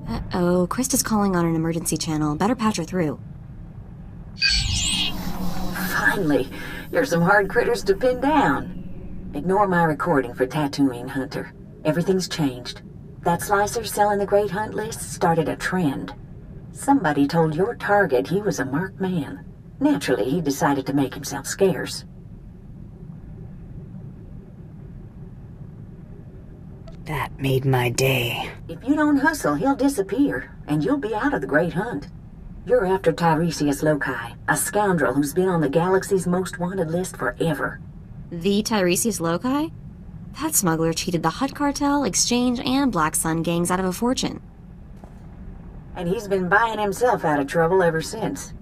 Uh-oh, Krista's calling on an emergency channel. Better patch her through. Finally, you're some hard critters to pin down. Ignore my recording for Tatooine, Hunter. Everything's changed. That slicer selling the Great Hunt list started a trend. Somebody told your target he was a marked man. Naturally, he decided to make himself scarce. That made my day. If you don't hustle, he'll disappear, and you'll be out of the Great Hunt. You're after Tiresias Loci, a scoundrel who's been on the galaxy's most wanted list forever. The Tiresias Loci? That smuggler cheated the Hutt Cartel, Exchange, and Black Sun gangs out of a fortune. And he's been buying himself out of trouble ever since.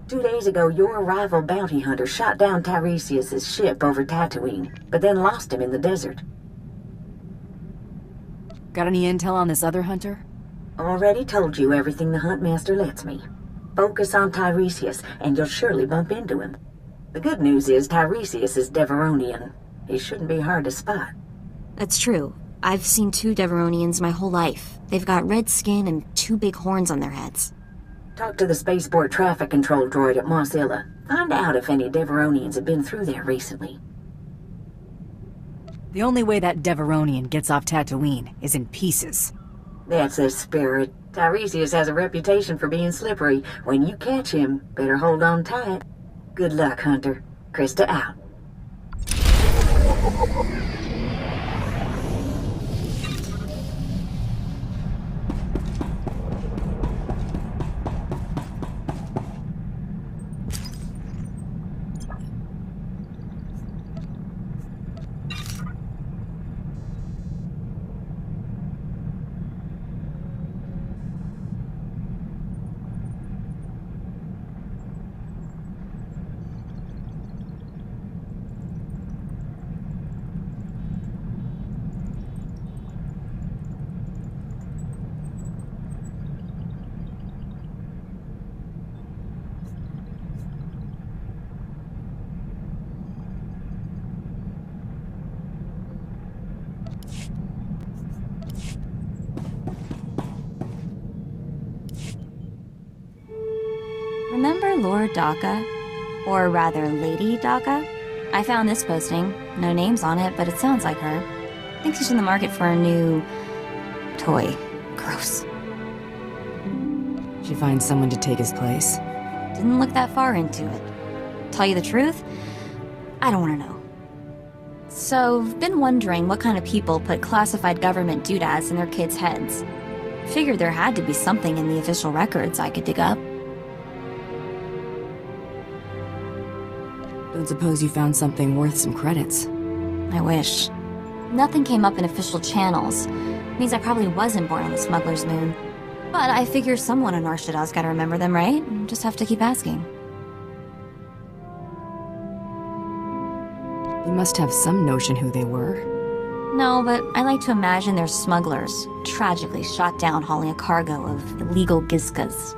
2 days ago, your rival bounty hunter shot down Tiresias' ship over Tatooine, but then lost him in the desert. Got any intel on this other hunter? Already told you everything the Huntmaster lets me. Focus on Tiresias, and you'll surely bump into him. The good news is Tiresias is Deveronian. He shouldn't be hard to spot. That's true. I've seen 2 Deveronians my whole life. They've got red skin and 2 big horns on their heads. Talk to the spaceport traffic control droid at Mosilla. Find out if any Deveronians have been through there recently. The only way that Deveronian gets off Tatooine is in pieces. That's the spirit. Tiresias has a reputation for being slippery. When you catch him, better hold on tight. Good luck, Hunter. Krista out. Remember Lord Daka? Or rather, Lady Daka? I found this posting. No names on it, but it sounds like her. I think she's in the market for a new... toy. Gross. She finds someone to take his place. Didn't look that far into it. Tell you the truth? I don't want to know. So, I've been wondering what kind of people put classified government doodads in their kids' heads. Figured there had to be something in the official records I could dig up. Don't suppose you found something worth some credits? I wish. Nothing came up in official channels. Means I probably wasn't born on the smuggler's moon. But I figure someone in Arshada's gotta remember them, right? Just have to keep asking. You must have some notion who they were. No, but I like to imagine they're smugglers, tragically shot down hauling a cargo of illegal gizkas.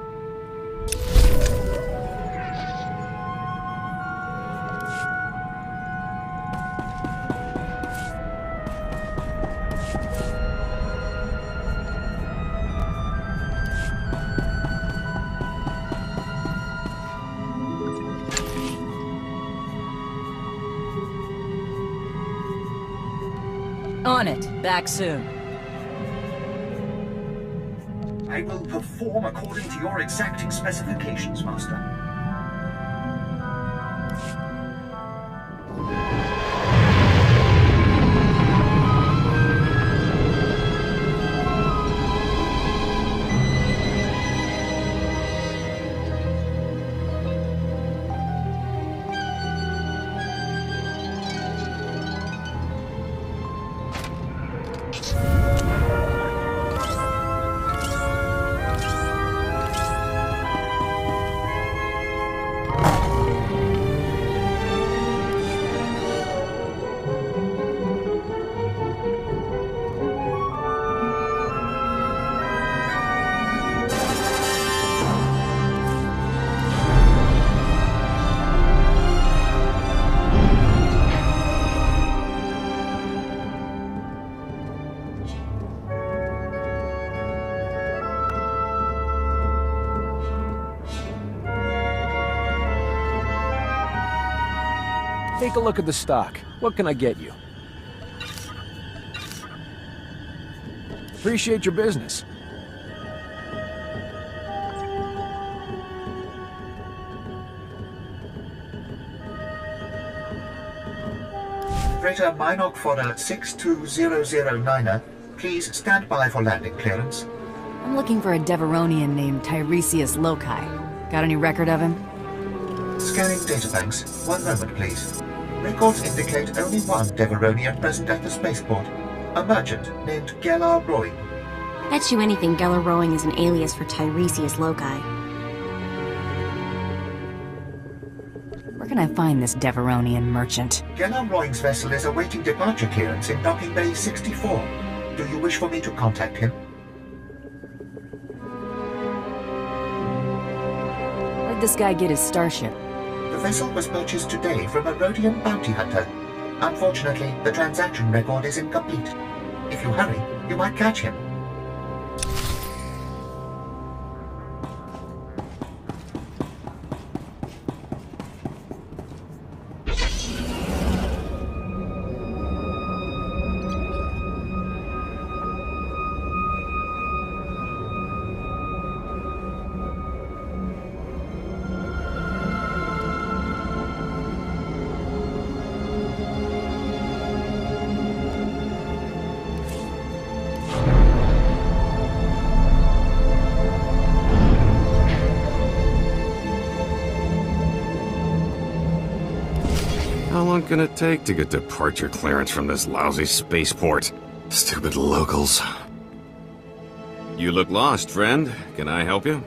On it. Back soon. I will perform according to your exacting specifications, Master. Take a look at the stock. What can I get you? Appreciate your business. Freighter Minoc Fodder 62009er, please stand by for landing clearance. I'm looking for a Deveronian named Tiresias Loci. Got any record of him? Scanning databanks. 1 moment, please. Records indicate only one Deveronian present at the spaceport. A merchant named Gellar Roy. Bet you anything Gellar Rowing is an alias for Tiresias Loci. Where can I find this Deveronian merchant? Gellar Roy's vessel is awaiting departure clearance in Docking Bay 64. Do you wish for me to contact him? Where'd this guy get his starship? The vessel was purchased today from a Radeon bounty hunter. Unfortunately, the transaction record is incomplete. If you hurry, you might catch him. How long can it take to get departure clearance from this lousy spaceport? Stupid locals. You look lost, friend. Can I help you?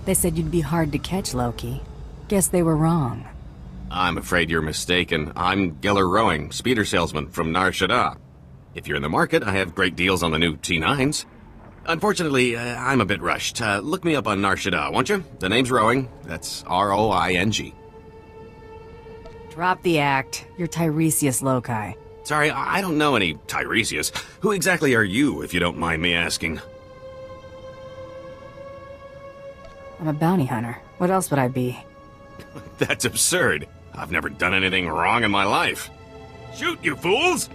They said you'd be hard to catch, Loki. Guess they were wrong. I'm afraid you're mistaken. I'm Gellar Rowing, speeder salesman from Nar Shaddaa. If you're in the market, I have great deals on the new T9s. Unfortunately, I'm a bit rushed. Look me up on Nar Shaddaa, won't you? The name's Rowing. That's R-O-I-N-G. Drop the act. You're Tiresias Loci. Sorry, I don't know any Tiresias. Who exactly are you, if you don't mind me asking? I'm a bounty hunter. What else would I be? That's absurd. I've never done anything wrong in my life. Shoot, you fools!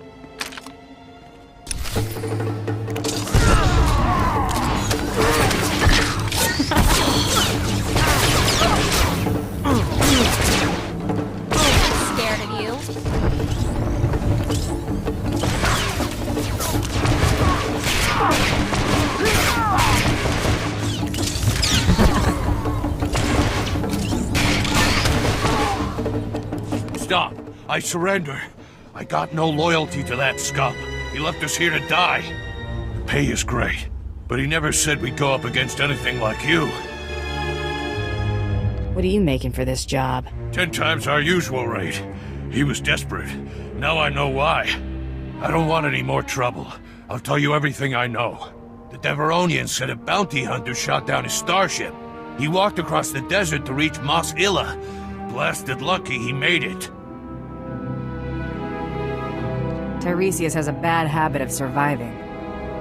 Scared of you? Stop! I surrender. I got no loyalty to that scum. He left us here to die. The pay is great, but he never said we'd go up against anything like you. What are you making for this job? 10 times our usual rate. He was desperate. Now I know why. I don't want any more trouble. I'll tell you everything I know. The Deveronian said a bounty hunter shot down his starship. He walked across the desert to reach Mos Illa. Blasted lucky he made it. Tiresias has a bad habit of surviving.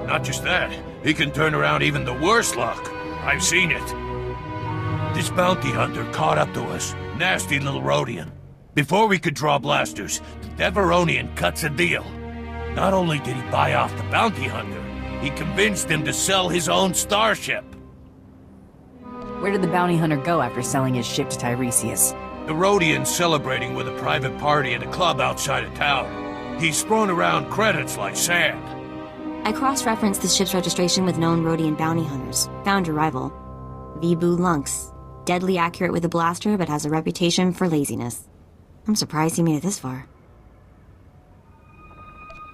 Not just that, he can turn around even the worst luck. I've seen it. This bounty hunter caught up to us. Nasty little Radeon. Before we could draw blasters, the Deveronian cuts a deal. Not only did he buy off the bounty hunter, he convinced him to sell his own starship. Where did the bounty hunter go after selling his ship to Tiresias? The Radeon's celebrating with a private party at a club outside of town. He's thrown around credits like sand. I cross-referenced the ship's registration with known Radeon bounty hunters. Found your rival. Vibu Lunx. Deadly accurate with a blaster, but has a reputation for laziness. I'm surprised he made it this far.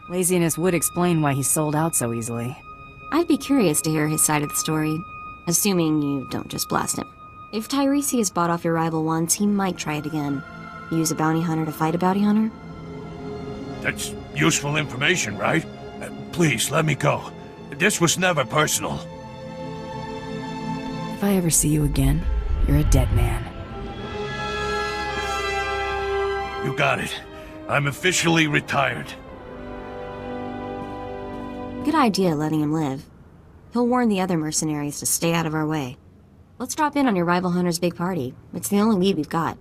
Laziness would explain why he sold out so easily. I'd be curious to hear his side of the story, assuming you don't just blast him. If Tiresias bought off your rival once, he might try it again. Use a bounty hunter to fight a bounty hunter? That's useful information, right? Please, let me go. This was never personal. If I ever see you again, you're a dead man. You got it. I'm officially retired. Good idea letting him live. He'll warn the other mercenaries to stay out of our way. Let's drop in on your rival hunter's big party. It's the only lead we've got.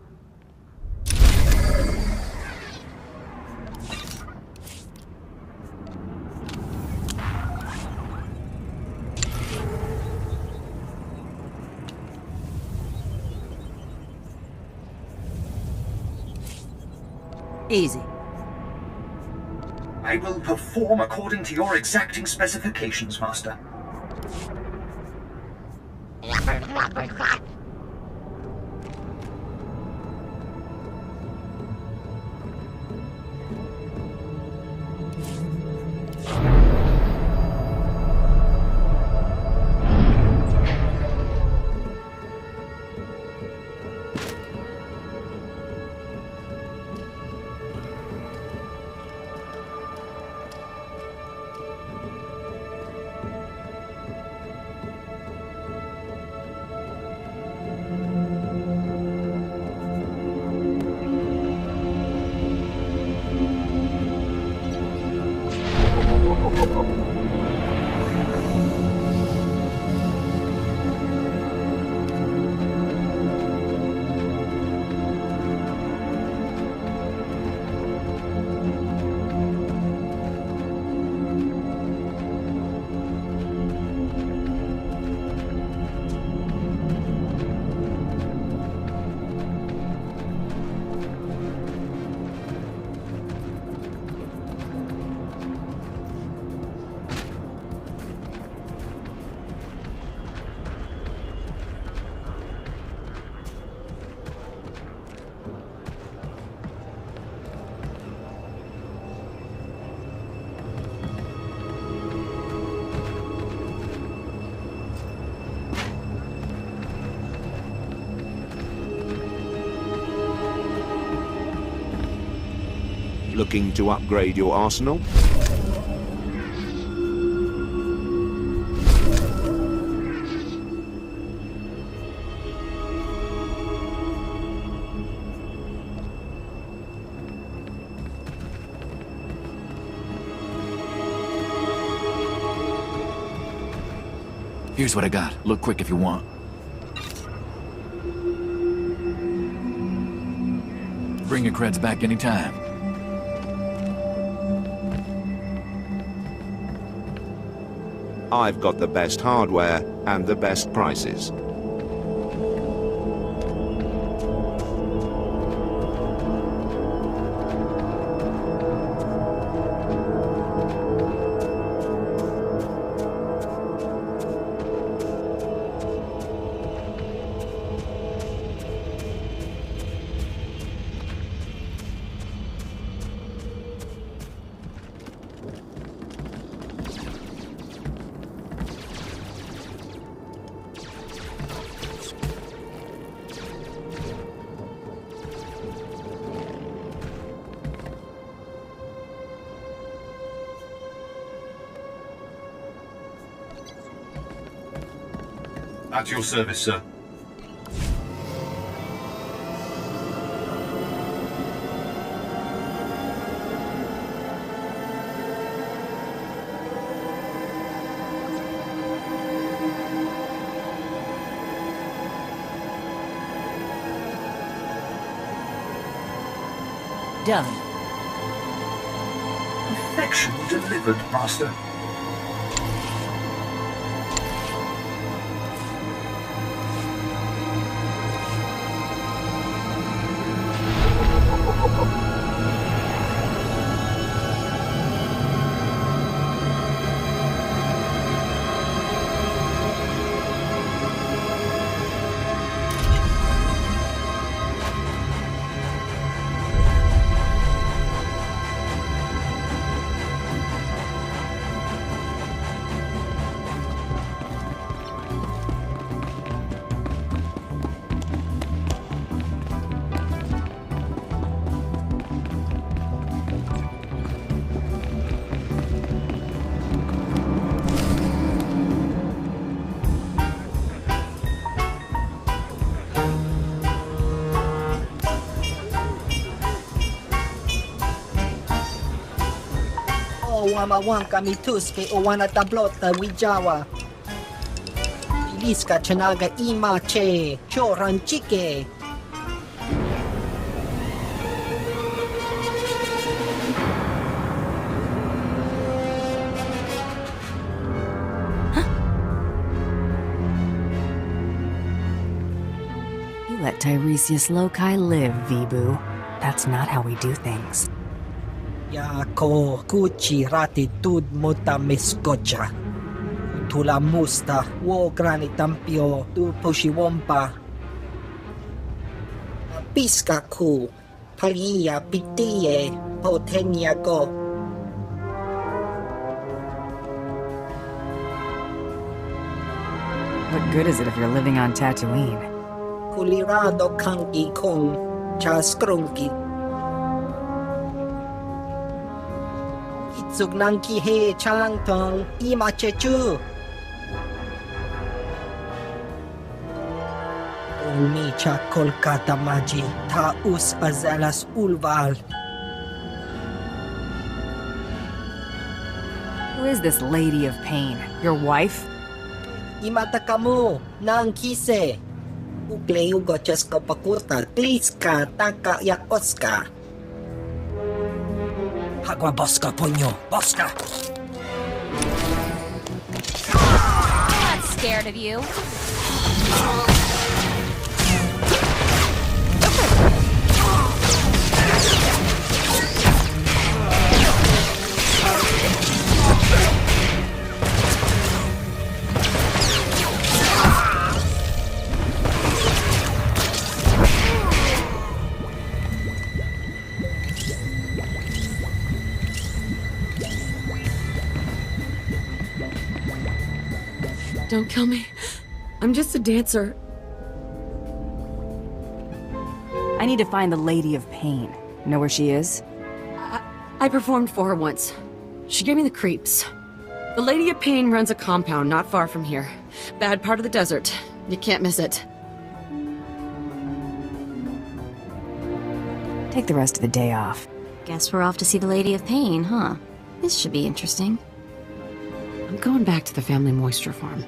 Easy. I will perform according to your exacting specifications, Master. Looking to upgrade your arsenal? Here's what I got. Look quick if you want. Bring your creds back anytime. I've got the best hardware and the best prices. At your service, sir. Done. Perfection delivered, Master. Wamawanka mituske owana tablota wijawa. Iliska chanaga imache choranchike. You let Tiresias Loci live, Vibu. That's not how we do things. Jako kuchi ratitud mutamiskocha. Tula musta wo granitampio tu pushiwompa. Piska ku palia pitie poteniago. What good is it if you're living on Tatooine? Kulirado kangi kong chaskrunki. Itsug nangki he changtong imachechu. Ulmicha Kolkata maji taus azalas ulval. Who is this Lady of Pain? Your wife? Imata kamu nang kise. Ukleu gochesko pakurta kliska taka yakoska. Hagwa boska ponyo, boska. I'm not scared of you. Don't kill me. I'm just a dancer. I need to find the Lady of Pain. Know where she is? I performed for her once. She gave me the creeps. The Lady of Pain runs a compound not far from here. Bad part of the desert. You can't miss it. Take the rest of the day off. Guess we're off to see the Lady of Pain, huh? This should be interesting. I'm going back to the family moisture farm.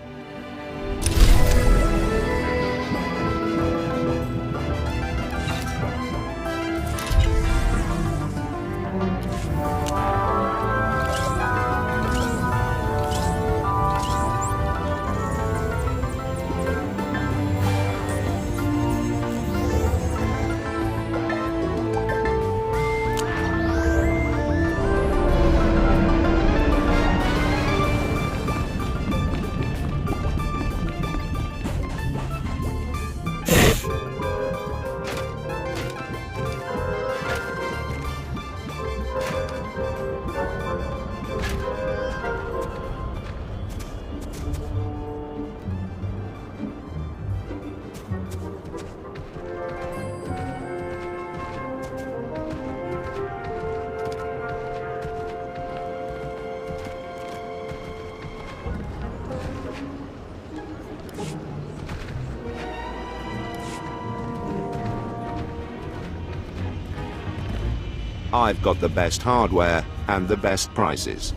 I've got the best hardware and the best prices.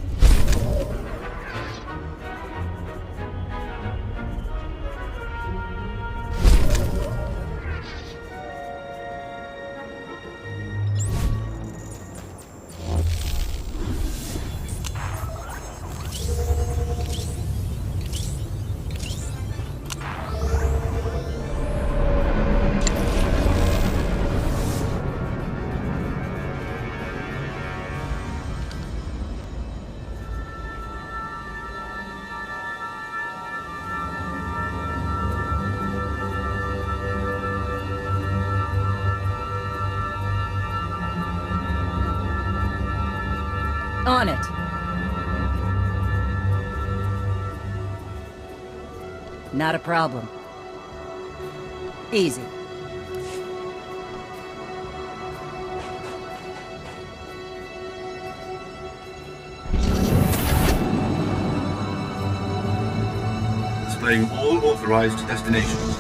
On it. Not a problem. Easy. Displaying all authorized destinations.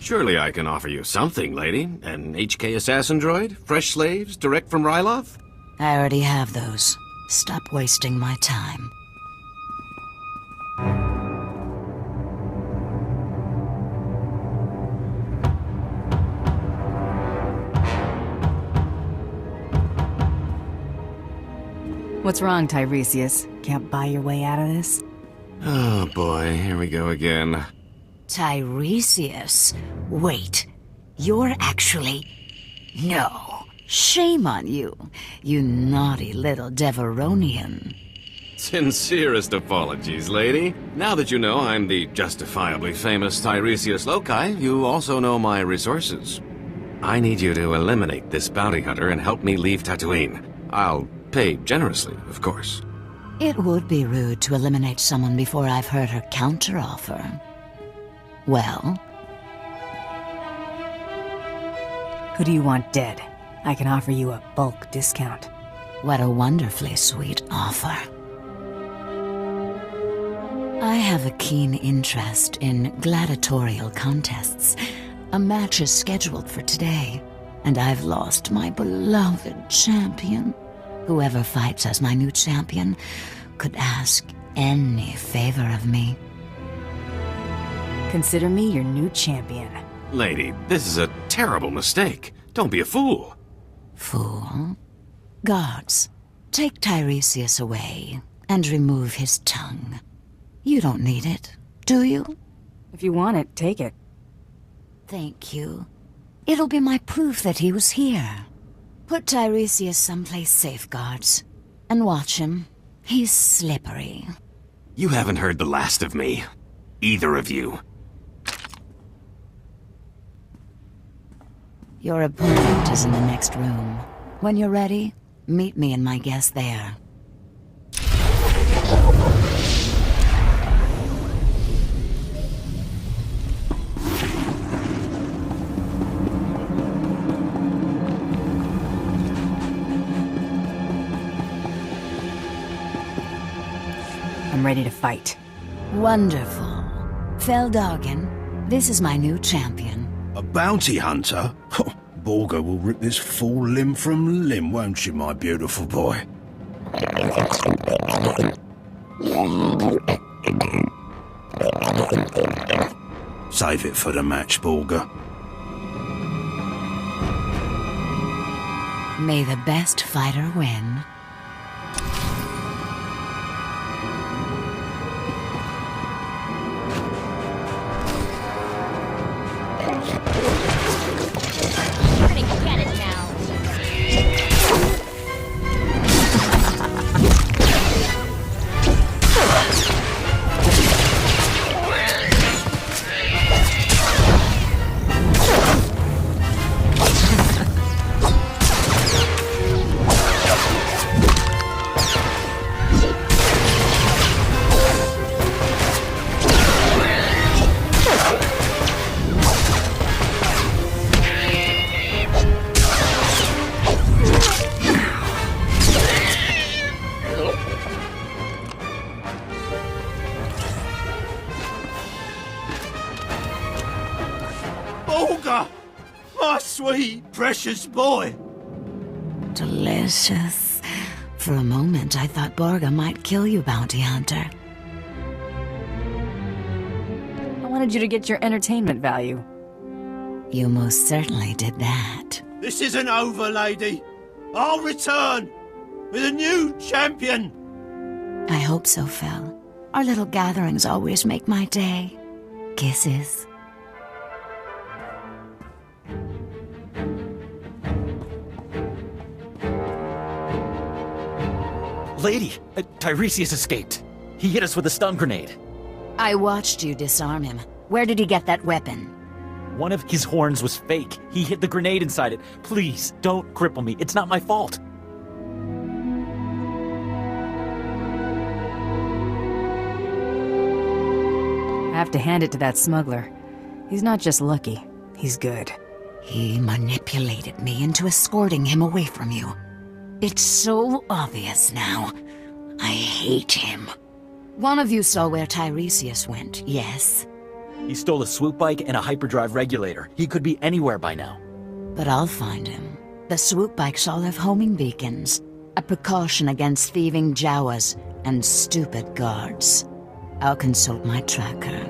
Surely I can offer you something, lady. An HK assassin droid? Fresh slaves? Direct from Ryloth? I already have those. Stop wasting my time. What's wrong, Tiresias? Can't buy your way out of this? Oh boy, here we go again. Tiresias? Wait. You're actually... No. Shame on you, you naughty little Deveronian. Sincerest apologies, lady. Now that you know I'm the justifiably famous Tiresias Loci, you also know my resources. I need you to eliminate this bounty hunter and help me leave Tatooine. I'll pay generously, of course. It would be rude to eliminate someone before I've heard her counteroffer. Well? Who do you want dead? I can offer you a bulk discount. What a wonderfully sweet offer. I have a keen interest in gladiatorial contests. A match is scheduled for today, and I've lost my beloved champion. Whoever fights as my new champion could ask any favor of me. Consider me your new champion. Lady, this is a terrible mistake. Don't be a fool. Fool? Guards, take Tiresias away and remove his tongue. You don't need it, do you? If you want it, take it. Thank you. It'll be my proof that he was here. Put Tiresias someplace safe, guards, and watch him. He's slippery. You haven't heard the last of me. Either of you. Your opponent is in the next room. When you're ready, meet me and my guest there. I'm ready to fight. Wonderful. Feldhagen, this is my new champion. A bounty hunter? Borga will rip this fool limb from limb, won't she, my beautiful boy? Save it for the match, Borga. May the best fighter win. Borga! My sweet, precious boy! Delicious. For a moment, I thought Borga might kill you, bounty hunter. I wanted you to get your entertainment value. You most certainly did that. This isn't over, lady. I'll return with a new champion. I hope so, Fel. Our little gatherings always make my day. Kisses. Lady, Tiresias escaped. He hit us with a stun grenade. I watched you disarm him. Where did he get that weapon? One of his horns was fake. He hid the grenade inside it. Please, don't cripple me. It's not my fault. I have to hand it to that smuggler. He's not just lucky, he's good. He manipulated me into escorting him away from you. It's so obvious now. I hate him. One of you saw where Tiresias went, yes? He stole a swoop bike and a hyperdrive regulator. He could be anywhere by now. But I'll find him. The swoop bikes all have homing beacons. A precaution against thieving Jawas and stupid guards. I'll consult my tracker.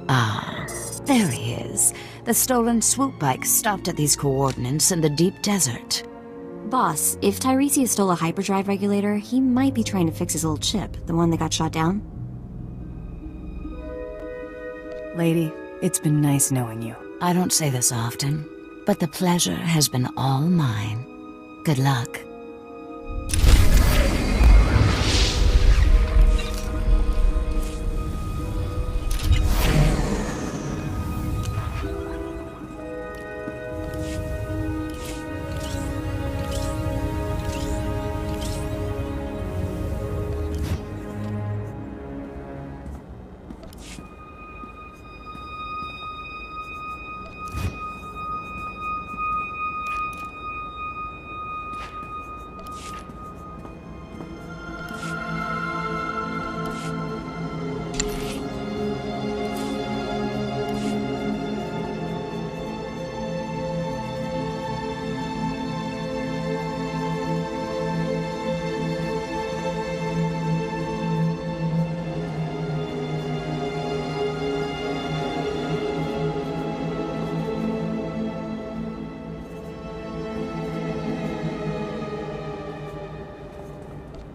Ah, there he is. The stolen swoop bike stopped at these coordinates in the deep desert. Boss, if Tiresias stole a hyperdrive regulator, he might be trying to fix his old chip, the one that got shot down. Lady, it's been nice knowing you. I don't say this often, but the pleasure has been all mine. Good luck.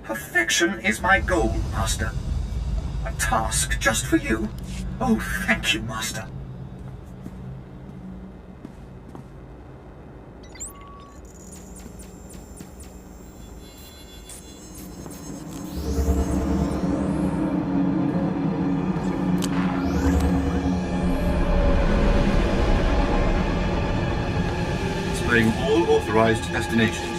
Perfection is my goal, Master. A task just for you? Oh, thank you, Master. Displaying all authorized destinations.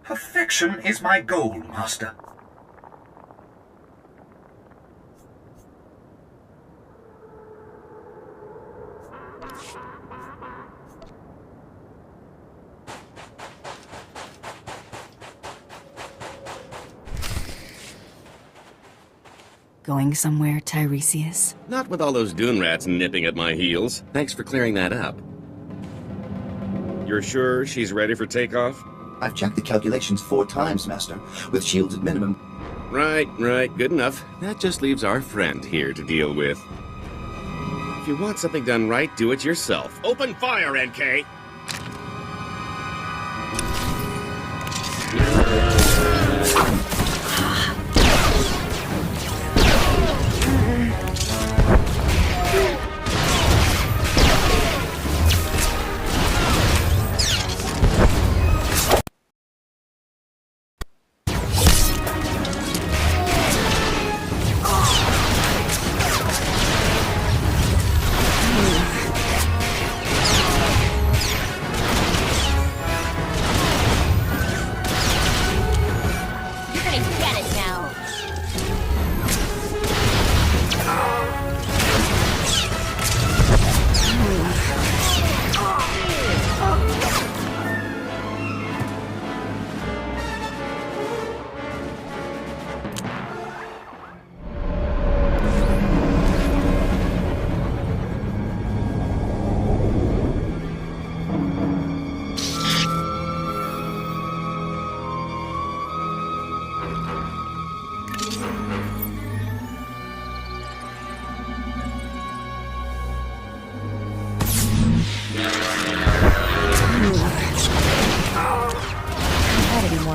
Perfection is my goal, Master. Going somewhere, Tiresias? Not with all those dune rats nipping at my heels. Thanks for clearing that up. You're sure she's ready for takeoff? I've checked the calculations 4 times, Master, with shields at minimum. Right, good enough. That just leaves our friend here to deal with. If you want something done right, do it yourself. Open fire, NK!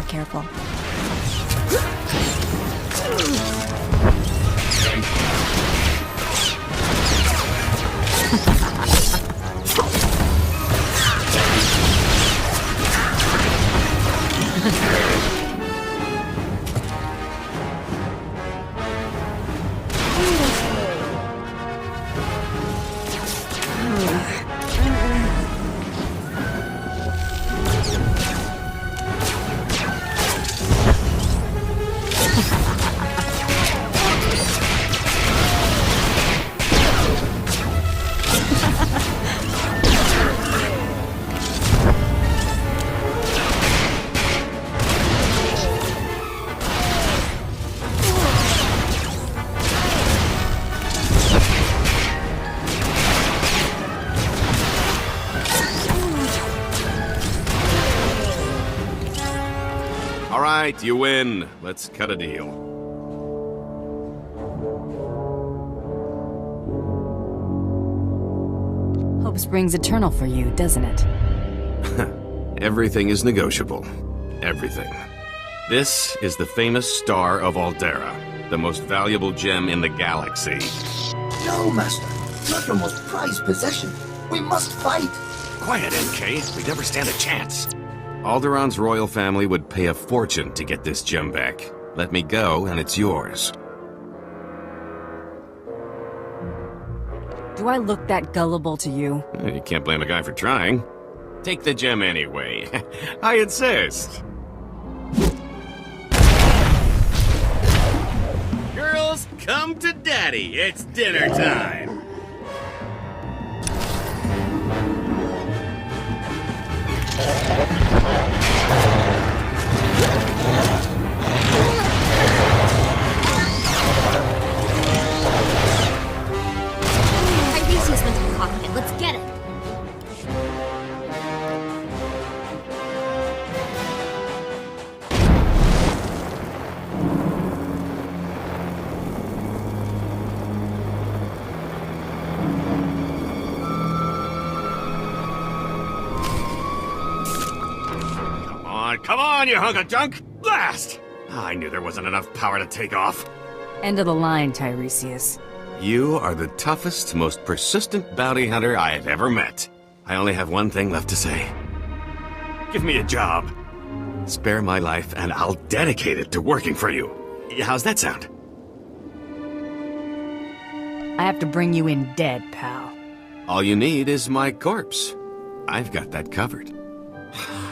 Careful. All right, you win. Let's cut a deal. Hope springs eternal for you, doesn't it? Everything is negotiable. Everything. This is the famous Star of Aldera, the most valuable gem in the galaxy. No, Master. Not your most prized possession. We must fight. Quiet, NK. We'd never stand a chance. Alderaa's royal family would pay a fortune to get this gem back. Let me go, and it's yours. Do I look that gullible to you? You can't blame a guy for trying. Take the gem anyway. I insist. Girls, come to Daddy. It's dinner time. Tiresias went to the cockpit. Let's get it. Come on, you hunk of junk! Blast! I knew there wasn't enough power to take off. End of the line, Tiresias. You are the toughest, most persistent bounty hunter I have ever met. I only have one thing left to say. Give me a job. Spare my life, and I'll dedicate it to working for you. How's that sound? I have to bring you in dead, pal. All you need is my corpse. I've got that covered.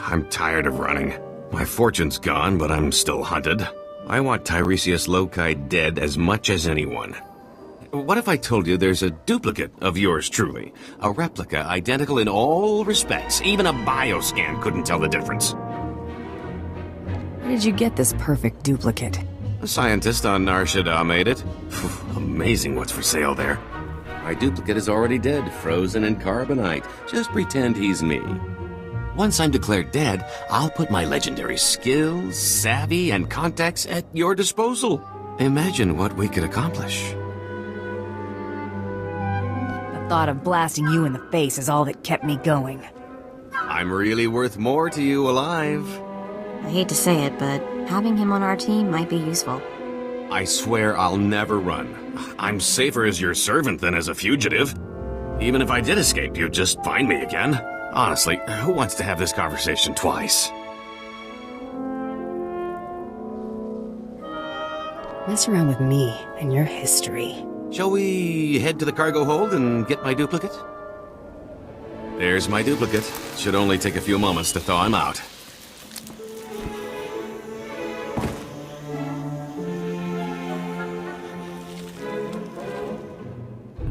I'm tired of running. My fortune's gone, but I'm still hunted. I want Tiresias Loci dead as much as anyone. What if I told you there's a duplicate of yours truly? A replica identical in all respects. Even a bioscan couldn't tell the difference. Where did you get this perfect duplicate? A scientist on Nar Shaddaa made it. Amazing what's for sale there. My duplicate is already dead, frozen in carbonite. Just pretend he's me. Once I'm declared dead, I'll put my legendary skills, savvy, and contacts at your disposal. Imagine what we could accomplish. The thought of blasting you in the face is all that kept me going. I'm really worth more to you alive. I hate to say it, but having him on our team might be useful. I swear I'll never run. I'm safer as your servant than as a fugitive. Even if I did escape, you'd just find me again. Honestly, who wants to have this conversation twice? Mess around with me and your history. Shall we head to the cargo hold and get my duplicate? There's my duplicate. Should only take a few moments to thaw him out.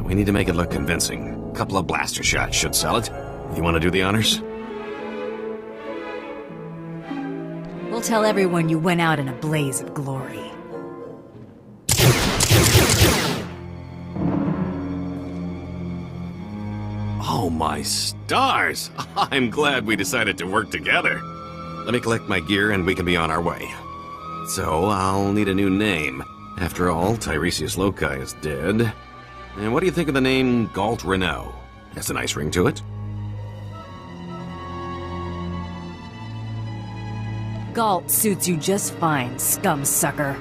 We need to make it look convincing. A couple of blaster shots should sell it. You want to do the honors? We'll tell everyone you went out in a blaze of glory. Oh my stars! I'm glad we decided to work together. Let me collect my gear and we can be on our way. So, I'll need a new name. After all, Tiresias Loci is dead. And what do you think of the name Galt Renault? Has a nice ring to it. Galt suits you just fine, scum sucker.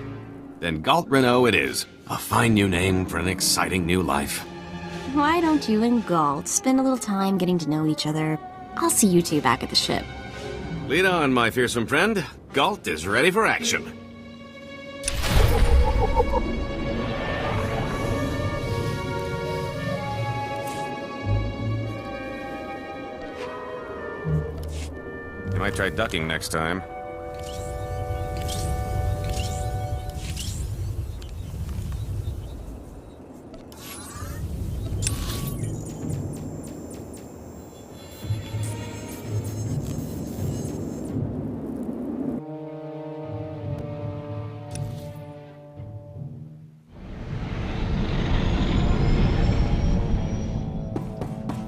Then Galt Renault it is. A fine new name for an exciting new life. Why don't you and Galt spend a little time getting to know each other? I'll see you two back at the ship. Lead on, my fearsome friend. Galt is ready for action. You might try ducking next time.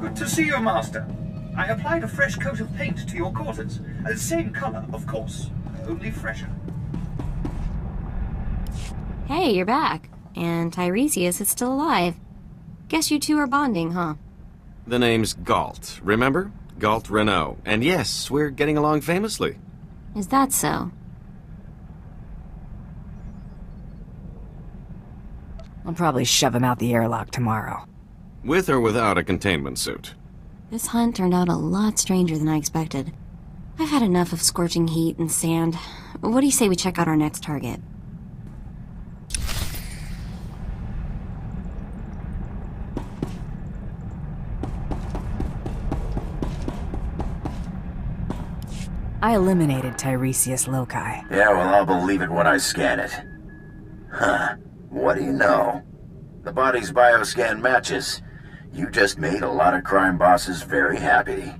Good to see you, Master. I applied a fresh coat of paint to your quarters. Same color, of course, only fresher. Hey, you're back. And Tiresias is still alive. Guess you two are bonding, huh? The name's Galt, remember? Galt Renault. And yes, we're getting along famously. Is that so? I'll probably shove him out the airlock tomorrow. With or without a containment suit? This hunt turned out a lot stranger than I expected. I've had enough of scorching heat and sand. What do you say we check out our next target? I eliminated Tiresias Loci. Yeah, well, I'll believe it when I scan it. Huh. What do you know? The body's bioscan matches. You just made a lot of crime bosses very happy.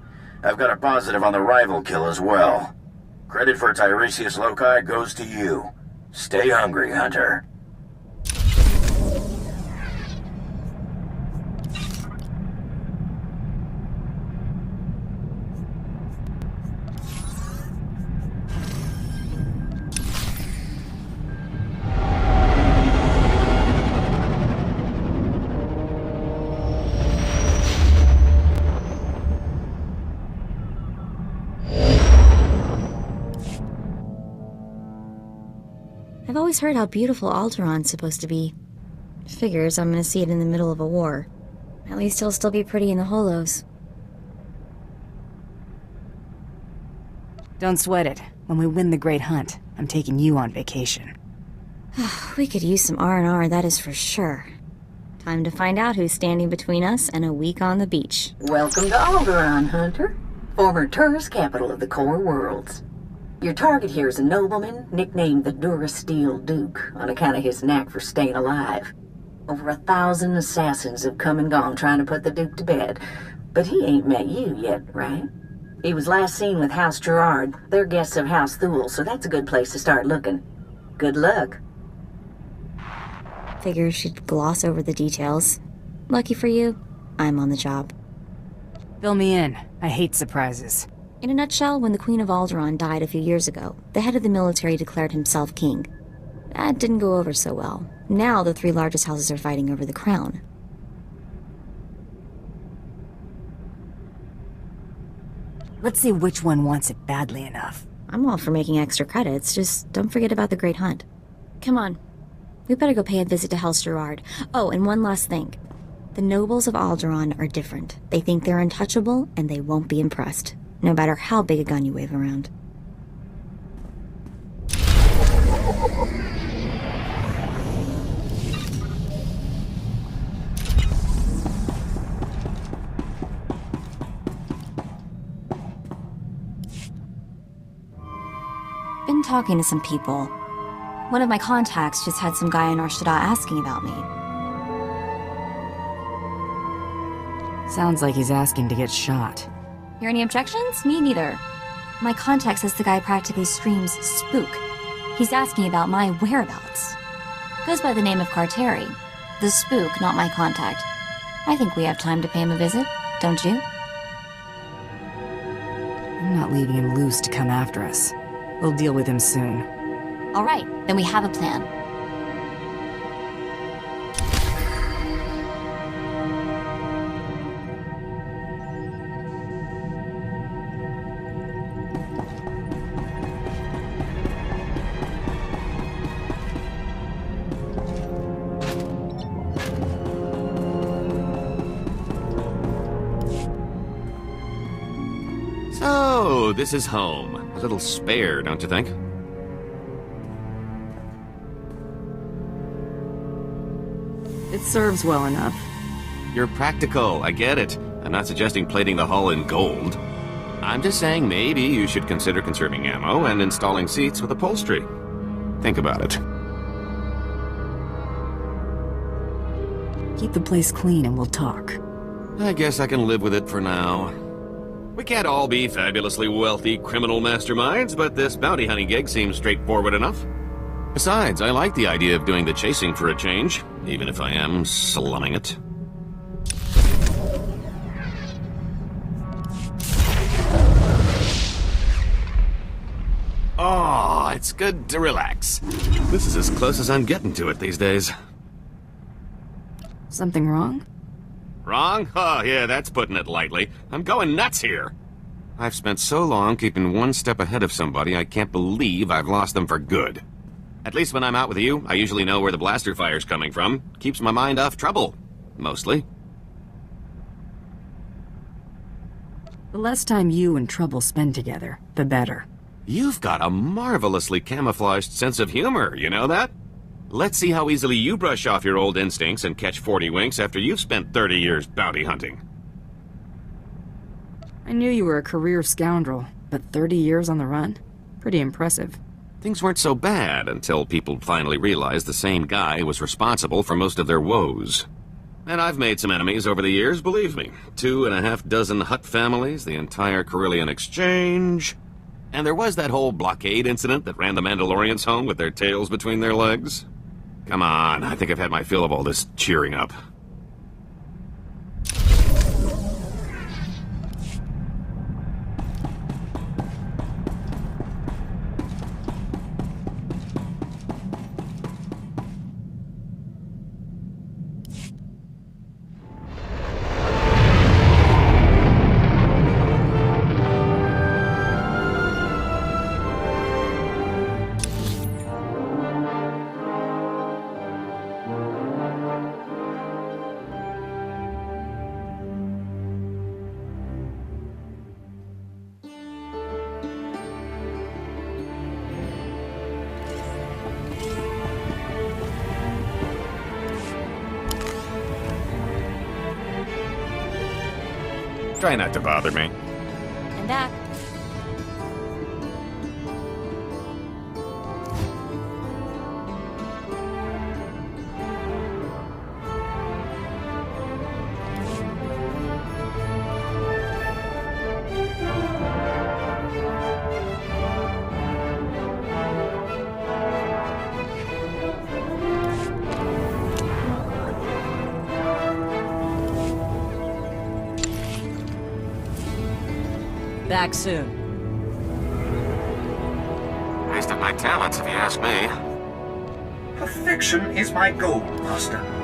I've got a positive on the rival kill as well. Credit for Tiresias Loci goes to you. Stay hungry, Hunter. I've always heard how beautiful Alteron's supposed to be. Figures I'm gonna see it in the middle of a war. At least he'll still be pretty in the holos. Don't sweat it. When we win the Great Hunt, I'm taking you on vacation. We could use some R&R, that is for sure. Time to find out who's standing between us and a week on the beach. Welcome to Alderaan, Hunter. Former tourist capital of the core worlds. Your target here is a nobleman nicknamed the Durasteel Duke on account of his knack for staying alive. Over 1,000 assassins have come and gone trying to put the Duke to bed, but he ain't met you yet, right? He was last seen with House Gerard. They're guests of House Thule, so that's a good place to start looking. Good luck. Figures she'd gloss over the details. Lucky for you, I'm on the job. Fill me in. I hate surprises. In a nutshell, when the Queen of Alderaan died a few years ago, the head of the military declared himself king. That didn't go over so well. Now the three largest houses are fighting over the crown. Let's see which one wants it badly enough. I'm all for making extra credits, just don't forget about the Great Hunt. Come on. We better go pay a visit to House Gerard. Oh, and one last thing. The nobles of Alderaan are different. They think they're untouchable, and they won't be impressed, no matter how big a gun you wave around. Been talking to some people. One of my contacts just had some guy in Nar Shaddaa asking about me. Sounds like he's asking to get shot. Hear any objections? Me neither. My contact says the guy practically screams spook. He's asking about my whereabouts. Goes by the name of Carteri. The spook, not my contact. I think we have time to pay him a visit, don't you? I'm not leaving him loose to come after us. We'll deal with him soon. All right, then we have a plan. So, this is home. A little spare, don't you think? It serves well enough. You're practical, I get it. I'm not suggesting plating the hull in gold. I'm just saying maybe you should consider conserving ammo and installing seats with upholstery. Think about it. Keep the place clean and we'll talk. I guess I can live with it for now. We can't all be fabulously wealthy criminal masterminds, but this bounty hunting gig seems straightforward enough. Besides, I like the idea of doing the chasing for a change, even if I am slumming it. Oh, it's good to relax. This is as close as I'm getting to it these days. Something wrong? Wrong? Oh, yeah, that's putting it lightly. I'm going nuts here. I've spent so long keeping one step ahead of somebody, I can't believe I've lost them for good. At least when I'm out with you, I usually know where the blaster fire's coming from. Keeps my mind off trouble. Mostly. The less time you and Trouble spend together, the better. You've got a marvelously camouflaged sense of humor, you know that? Let's see how easily you brush off your old instincts and catch 40 winks after you've spent 30 years bounty hunting. I knew you were a career scoundrel, but 30 years on the run? Pretty impressive. Things weren't so bad until people finally realized the same guy was responsible for most of their woes. And I've made some enemies over the years, believe me. 2.5 Hutt families, the entire Carillion Exchange. And there was that whole blockade incident that ran the Mandalorians home with their tails between their legs. Come on, I think I've had my fill of all this cheering up. Try not to bother me. I'm back. Back soon. Wasted my talents, if you ask me. Perfection is my goal, Master.